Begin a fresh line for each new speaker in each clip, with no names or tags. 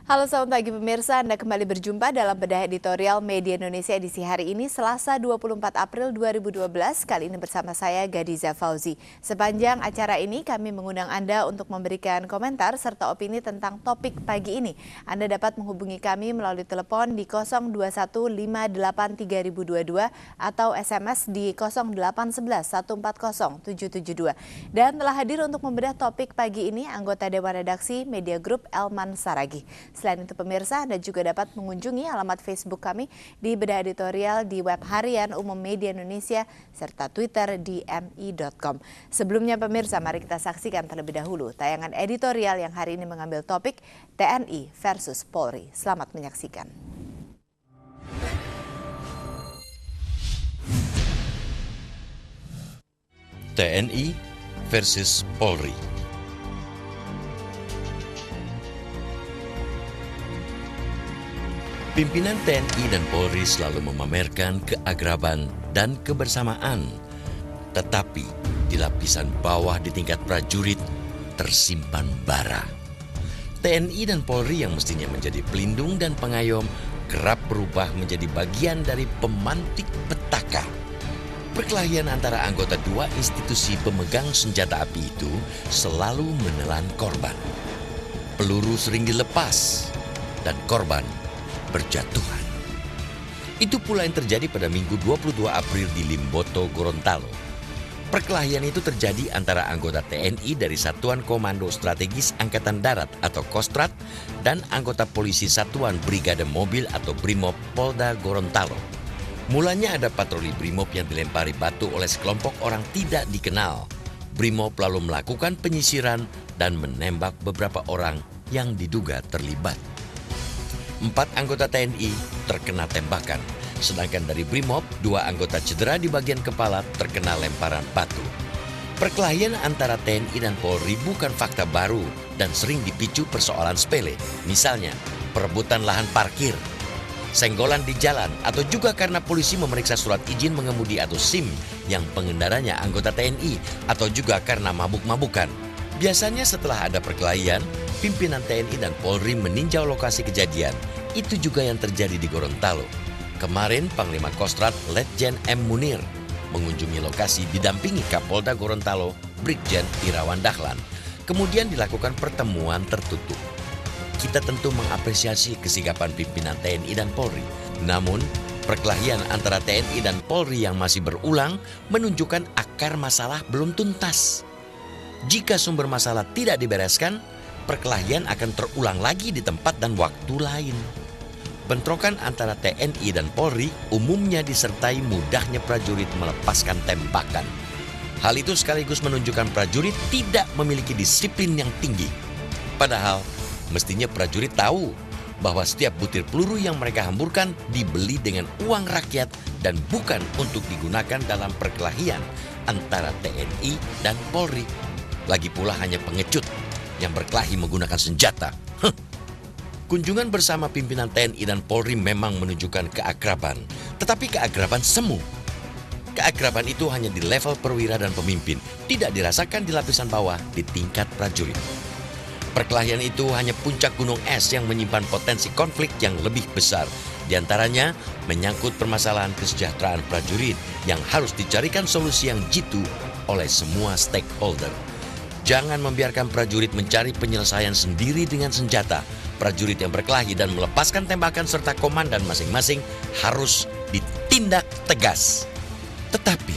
Halo selamat pagi pemirsa, Anda kembali berjumpa dalam bedah editorial Media Indonesia edisi hari ini Selasa 24 April 2012. Kali ini bersama saya Gadiza Fauzi. Sepanjang acara ini kami mengundang Anda untuk memberikan komentar serta opini tentang topik pagi ini. Anda dapat menghubungi kami melalui telepon di 021583022 atau SMS di 08111140772. Dan telah hadir untuk membedah topik pagi ini anggota Dewan Redaksi Media Group Elman Saragih. Selain itu pemirsa, Anda juga dapat mengunjungi alamat Facebook kami di bedah editorial di web harian Umum Media Indonesia serta Twitter di mi.com. Sebelumnya pemirsa, mari kita saksikan terlebih dahulu tayangan editorial yang hari ini mengambil topik TNI versus Polri. Selamat menyaksikan.
TNI versus Polri. Pimpinan TNI dan Polri selalu memamerkan keakraban dan kebersamaan. Tetapi di lapisan bawah di tingkat prajurit tersimpan bara. TNI dan Polri yang mestinya menjadi pelindung dan pengayom kerap berubah menjadi bagian dari pemantik petaka. Perkelahian antara anggota dua institusi pemegang senjata api itu selalu menelan korban. Peluru sering dilepas dan korban berjatuhan. Itu pula yang terjadi pada Minggu 22 April di Limboto, Gorontalo. Perkelahian itu terjadi antara anggota TNI dari Satuan Komando Strategis Angkatan Darat atau Kostrat dan anggota polisi Satuan Brigade Mobil atau Brimob Polda Gorontalo. Mulanya ada patroli Brimob yang dilempari batu oleh sekelompok orang tidak dikenal. Brimob lalu melakukan penyisiran dan menembak beberapa orang yang diduga terlibat. 4 anggota TNI terkena tembakan, sedangkan dari Brimob 2 anggota cedera di bagian kepala terkena lemparan batu. Perkelahian antara TNI dan Polri bukan fakta baru dan sering dipicu persoalan sepele, misalnya perebutan lahan parkir, senggolan di jalan, atau juga karena polisi memeriksa surat izin mengemudi atau SIM yang pengendaranya anggota TNI, atau juga karena mabuk-mabukan. Biasanya setelah ada perkelahian, pimpinan TNI dan Polri meninjau lokasi kejadian. Itu juga yang terjadi di Gorontalo. Kemarin Panglima Kostrat Letjen M. Munir mengunjungi lokasi didampingi Kapolda Gorontalo Brigjen Irawan Dahlan. Kemudian dilakukan pertemuan tertutup. Kita tentu mengapresiasi kesigapan pimpinan TNI dan Polri. Namun, perkelahian antara TNI dan Polri yang masih berulang menunjukkan akar masalah belum tuntas. Jika sumber masalah tidak dibereskan, perkelahian akan terulang lagi di tempat dan waktu lain. Bentrokan antara TNI dan Polri umumnya disertai mudahnya prajurit melepaskan tembakan. Hal itu sekaligus menunjukkan prajurit tidak memiliki disiplin yang tinggi. Padahal, mestinya prajurit tahu bahwa setiap butir peluru yang mereka hamburkan dibeli dengan uang rakyat dan bukan untuk digunakan dalam perkelahian antara TNI dan Polri. Lagi pula hanya pengecut yang berkelahi menggunakan senjata. Kunjungan bersama pimpinan TNI dan Polri memang menunjukkan keakraban, tetapi keakraban semu. Keakraban itu hanya di level perwira dan pemimpin, tidak dirasakan di lapisan bawah di tingkat prajurit. Perkelahian itu hanya puncak gunung es yang menyimpan potensi konflik yang lebih besar. Di antaranya menyangkut permasalahan kesejahteraan prajurit yang harus dicarikan solusi yang jitu oleh semua stakeholder. Jangan membiarkan prajurit mencari penyelesaian sendiri dengan senjata. Prajurit yang berkelahi dan melepaskan tembakan serta komandan masing-masing harus ditindak tegas. Tetapi,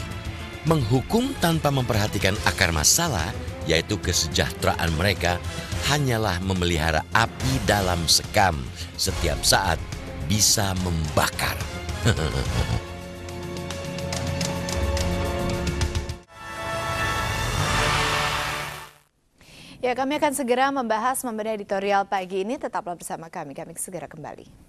menghukum tanpa memperhatikan akar masalah, yaitu kesejahteraan mereka, hanyalah memelihara api dalam sekam. Setiap saat bisa membakar.
Ya, kami akan segera membahas membedah editorial pagi ini. Tetaplah bersama kami segera kembali.